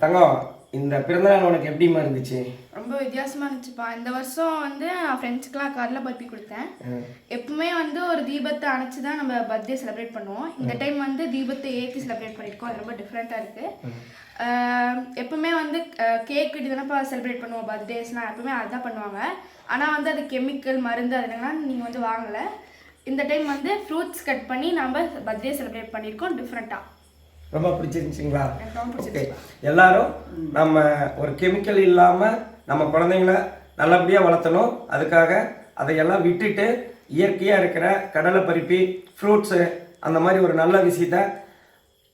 தங்கம், இந்த பிறந்தநாள் உனக்கு எப்படிமா இருந்துச்சு? ரொம்ப வித்தியாசமாக இருந்துச்சுப்பா. இந்த வருஷம் வந்து நான் ஃப்ரெண்ட்ஸ்க்குலாம் கடலை பருப்பி கொடுத்தேன். எப்பவுமே வந்து ஒரு தீபத்தை அணைச்சி தான் நம்ம பர்த்டே செலிப்ரேட் பண்ணுவோம். இந்த டைம் வந்து தீபத்தை ஏற்றி செலிப்ரேட் பண்ணியிருக்கோம். அது ரொம்ப டிஃப்ரெண்ட்டாக இருக்குது. எப்பவுமே வந்து கேக் வெட்டி தானேப்பா செலிப்ரேட் பண்ணுவோம். பர்த்டேஸ்னால் எப்பவுமே அதுதான் பண்ணுவாங்க. ஆனால் வந்து அது கெமிக்கல் மருந்து அதெல்லாம் நீங்கள் வந்து வாங்கலை. இந்த டைம் வந்து ஃப்ரூட்ஸ் கட் பண்ணி நம்ம பர்த்டே செலிப்ரேட் பண்ணியிருக்கோம் டிஃப்ரெண்ட்டாக. ரொம்ப பிடிச்சிருந்துச்சிங்களா? எனக்கு ரொம்ப ஓகே, பிடிச்சிருச்சு. எல்லாரும் நம்ம ஒரு கெமிக்கல் இல்லாமல் நம்ம குழந்தைங்கள நல்லபடியாக வளர்த்தணும். அதுக்காக அதையெல்லாம் விட்டுட்டு இயற்கையாக இருக்கிற கடலை பருப்பி, ஃப்ரூட்ஸு, அந்த மாதிரி ஒரு நல்ல விஷயத்த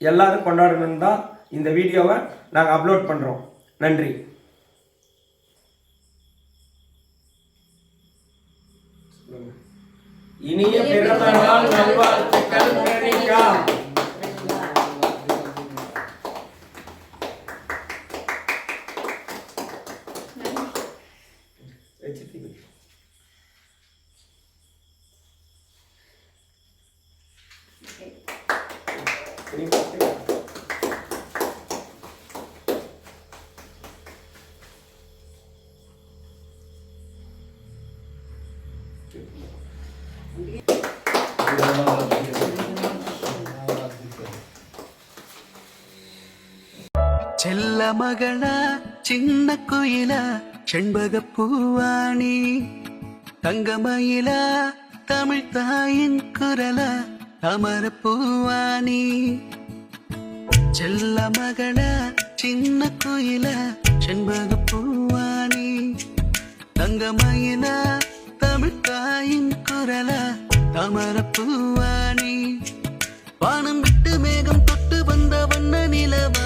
எல்லாரும் கொண்டாடணும்னு தான் இந்த வீடியோவை நாங்கள் அப்லோட் பண்ணுறோம். நன்றி. இனிய பிறந்தநாள் நல்வாழ்த்துக்கள் பிரணிகா. செல்ல மகளா சின்ன குயிலா செண்பக பூவாணி தங்கமயிலா தமிழ் தாயின் குரலா அமர பூவாணி செல்ல மகளா சின்ன குயிலா செண்பக பூவாணி தங்கமயிலா தமிழ் தாயின் குரலா அமர பூவாணி வானம் விட்டு மேகம் தொட்டு வந்த வண்ண நிலவா